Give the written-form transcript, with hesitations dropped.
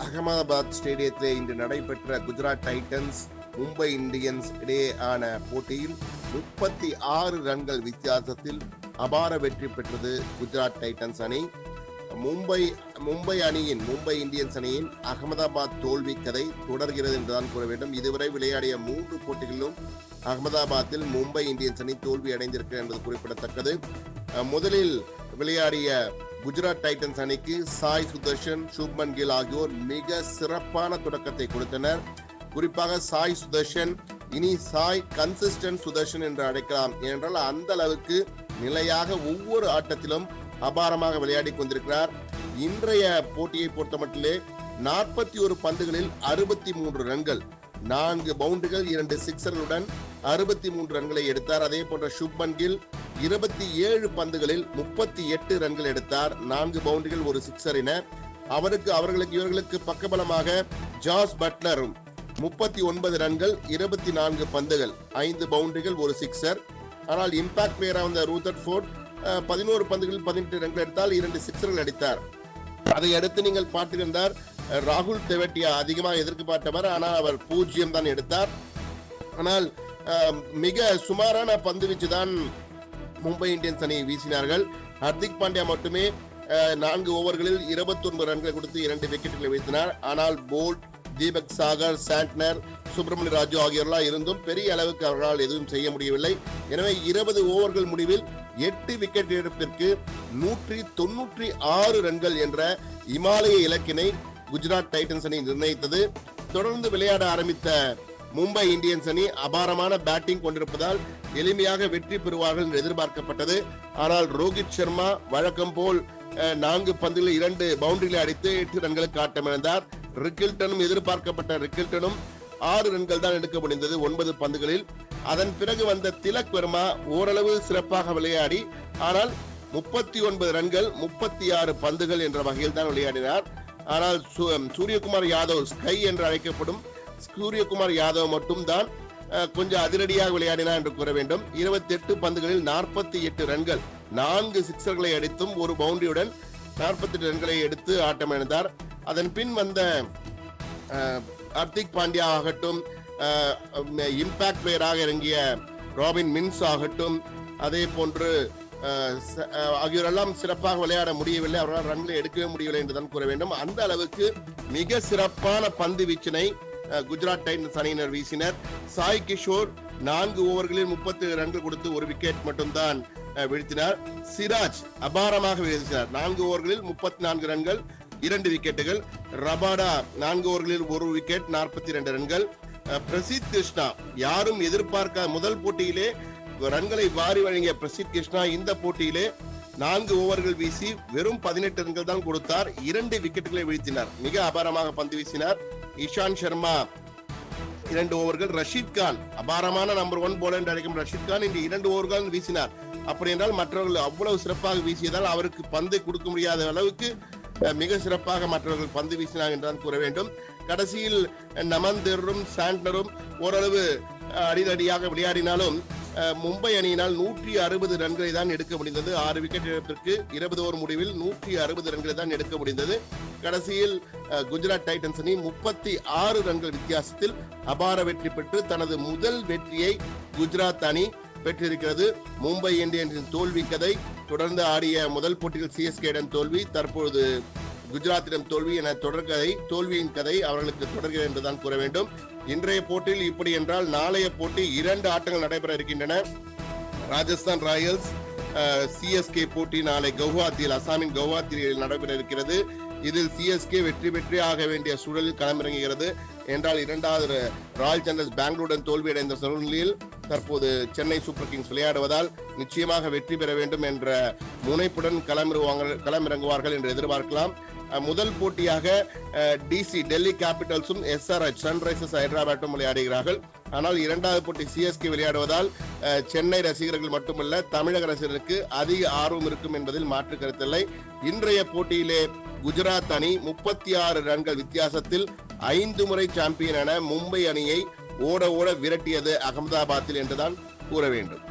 அகமதாபாத் ஸ்டேடியத்திலே இன்று நடைபெற்ற Gujarat Titans Mumbai Indians இடையேயான போட்டியில் 36 ரன்கள் வித்தியாசத்தில் அபார வெற்றி பெற்றது குஜராத் டைட்டன்ஸ் அணி. மும்பை இந்தியன்ஸ் அணியின் அகமதாபாத் தோல்வி கதை தொடர்கிறது என்றுதான் கூற வேண்டும். இதுவரை விளையாடிய 3 போட்டிகளிலும் அகமதாபாத்தில் மும்பை இந்தியன்ஸ் அணி தோல்வி அடைந்திருக்கிறது என்பது குறிப்பிடத்தக்கது. முதலில் விளையாடிய குஜராத் டைட்டன்ஸ் அணிக்கு சாய் சுதர்ஷன், சுப்மன் கில் ஆகியோர் மிக சிறப்பான தொடக்கத்தை கொடுத்தனர். குறிப்பாக சாய் சுதர்ஷன், இனி சாய் கன்சிஸ்டன்ட் சுதர்ஷன் என்று அழைக்கலாம். ஏனென்றால் அந்த அளவுக்கு நிலையாக ஒவ்வொரு ஆட்டத்திலும் அபாரமாக விளையாடி கொண்டிருக்கிறார். இன்றைய போட்டியை பொறுத்தமட்டிலே 41 பந்துகளில் 63 ரன்கள், 4 பவுண்டரிகள், 2 சிக்ஸர்களுடன் 63 ரன்களை எடுத்தார். அதே போன்ற சுப்மன் கில் 27 பந்துகளில் 38 ரன்கள் எடுத்தார், 4 பவுண்டரிகள், 1 சிக்ஸர் என. இவர்களுக்கு பக்கபலமாக ஜாஸ் பட்லரும் 39 ரன்கள், 24 பந்துகள், 5 பவுண்டரிகள், 1 சிக்ஸர். ஆனால் இம்பாக்ட் பிளேயராக வந்த ரூதர்ஃபோர்ட் 11 பந்துகளில் 18 ரன்கள் எடுத்தால் 2 சிக்ஸர்கள் அடித்தார். அதை அடுத்து நீங்கள் பார்த்திருந்தார் ராகுல் தெவட்டியா அதிகமாக எதிர்பார்த்தவர், ஆனால் அவர் 0 தான் எடுத்தார். ஆனால் மிக சுமாரான பந்து வீச்சு தான் மும்பை இந்தியன்ஸ் அணி வீசினார்கள். ஹர்திக் பாண்டியா மட்டுமே 4 ஓவர்களில் 29 ரன்களை கொடுத்து 2 விக்கெட்டுகளை வீழ்த்தினார். ஆனால் போல்ட், தீபக் சாகர், சாண்ட்னர், சுப்பிரமணிய ராஜு ஆகியோரெல்லாம் இருந்தும் பெரிய அளவுக்கு அவர்களால் எதுவும் செய்ய முடியவில்லை. எனவே 20 ஓவர்கள் முடிவில் 8 விக்கெட் இழப்பிற்கு 196 ரன்கள் என்ற இமாலய இலக்கினை குஜராத் டைட்டன்ஸ் அணி நிர்ணயித்தது. தொடர்ந்து விளையாட ஆரம்பித்த மும்பை இந்தியன்ஸ் அணி அபாரமான பேட்டிங் கொண்டிருப்பதால் எளிமையாக வெற்றி பெறுவார்கள் என்று எதிர்பார்க்கப்பட்டது. ஆனால் ரோஹித் சர்மா வழக்கம் போல் 4 பந்துகளில் 2 பவுண்டரிகளை அடித்து 8 ரன்களுக்கு ஆட்டமிழந்தார். ரிக்கில்டனும் எதிர்பார்க்கப்பட்ட ரிக்கில்டனும் 6 ரன்கள் தான் எடுக்க முடிந்தது 9 பந்துகளில். அதன் பிறகு வந்த திலக் வர்மா ஓரளவு சிறப்பாக விளையாடி, ஆனால் 39 ரன்கள் 36 பந்துகள் என்ற வகையில் தான் விளையாடினார். ஆனால் சூரியகுமார் யாதவ், ஸ்கை என்று அழைக்கப்படும் சூரியகுமார் யாதவ் மட்டும் தான் கொஞ்சம் அதிரடியாக விளையாடினார் என்று கூற வேண்டும். 28 பந்துகளில் 48 ரன்கள், 4 சிக்ஸர்களை அடித்தும் 1 பவுண்டரியுடன் 48 ரன்களை எடுத்து ஆட்டமிழந்தார். அதன் பின் வந்த ஹர்திக் பாண்டியா ஆகட்டும், இம்பாக்ட் பிளேயராக இறங்கிய ராபின் மின்ஸ் ஆகட்டும், அதே போன்று ஆகியோரெல்லாம் சிறப்பாக விளையாட முடியவில்லை. அவர்களால் ரன்களை எடுக்கவே முடியவில்லை என்றுதான் கூற வேண்டும். அந்த அளவுக்கு மிக சிறப்பான பந்து வீச்சினை குஜராத் டைட்டன்ஸ் அணியினர் வீசினர். சாய் கிஷோர் 4 ஓவர்களில் 30 ரன்கள் கொடுத்து 1 விக்கெட் மட்டும்தான் வீழ்த்தினார். சிராஜ் அபாரமாக வீசினார். 4 ஓவர்களில் 34 ரன்கள், 2 விக்கெட்டுகள். ரபாடா 4 ஓவர்களில் 1 விக்கெட், 42 ரன்கள். பிரசித் கிருஷ்ணா, யாரும் எதிர்பார்க்காத முதல் போட்டியிலே ரன்களை வாரி வழங்கிய பிரசித் கிருஷ்ணா இந்த போட்டியிலே 4 ஓவர்கள் வீசி வெறும் 18 ரன்கள் தான் கொடுத்தார், 2 விக்கெட்டுகளை வீழ்த்தினார். மிக அபாரமாக பந்து வீசினார். இஷாந்த் சர்மா 2 ஓவர்கள். ரஷீத் கான், அபாரமான நம்பர் 1 போலர் என்று அழைக்கும் ரஷீத் கான் இன்று 2 ஓவர்கள் வீசினார். அப்படி என்றால் மற்றவர்கள் அவ்வளவு சிறப்பாக வீசியதால் அவருக்கு பந்தை கொடுக்க முடியாத அளவுக்கு மிக சிறப்பாக மற்றவர்கள் பந்து வீசினார் என்றுதான் கூற வேண்டும். கடைசியில் நமந்தரும் சாண்ட்னரும் ஓரளவு அடிதடியாக விளையாடினாலும் மும்பை அணியினால் 160 ரன்களை தான் எடுக்க முடிந்தது. 6 விக்கெட் இழப்பிற்கு 20 ஓவர் முடிவில் 160 ரன்களை தான் எடுக்க முடிந்தது. கடைசியில் குஜராத் டைட்டன்ஸ் அணி 36 ரன்கள் வித்தியாசத்தில் அபார வெற்றி பெற்று தனது முதல் வெற்றியை குஜராத் அணி பெற்றிருக்கிறது. மும்பை இந்தியன்ஸின் தோல்வி கதை தொடர்ந்து ஆடிய முதல் போட்டியில் சிஎஸ்கேடன் தோல்வி, தற்பொழுது குஜராத்திடம் தோல்வி என தொடர்கதை, தோல்வியின் கதை அவர்களுக்கு தொடர்கிறது என்றுதான் கூற வேண்டும். இன்றைய போட்டியில் இப்படி என்றால் நாளைய போட்டி 2 ஆட்டங்கள் நடைபெற இருக்கின்றன. ராஜஸ்தான் ராயல்ஸ் சிஎஸ்கே போட்டி நாளை கவுஹாத்தியில், அசாமின் கவுஹாத்தியில் நடைபெற இருக்கிறது. இதில் சிஎஸ்கே வெற்றி பெற்றே ஆக வேண்டிய சூழலில் களமிறங்குகிறது. என்றால் 2வது ராயல் சேலஞ்சர்ஸ் பெங்களூருடன் தோல்வியடைந்த சூழ்நிலையில் தற்போது சென்னை சூப்பர் கிங்ஸ் விளையாடுவதால் நிச்சயமாக வெற்றி பெற வேண்டும் என்ற முனைப்புடன் களமிறங்குவார்கள் என்று எதிர்பார்க்கலாம். முதல் போட்டியாக டிசி டெல்லி கேபிட்டல்ஸும் SRH சன்ரைசர்ஸ் ஹைதராபாத்தும் விளையாடுகிறார்கள். ஆனால் 2வது போட்டி சிஎஸ்கே விளையாடுவதால் சென்னை ரசிகர்கள் மட்டுமல்ல தமிழக ரசிகர்களுக்கு அதிக ஆர்வம் இருக்கும் என்பதில் மாற்று கருத்தில்லை. இன்றைய போட்டியிலே குஜராத் அணி 36 ரன்கள் வித்தியாசத்தில் 5 முறை சாம்பியனான மும்பை அணியை ஓட விரட்டியது அகமதாபாத்தில் என்றுதான் கூற வேண்டும்.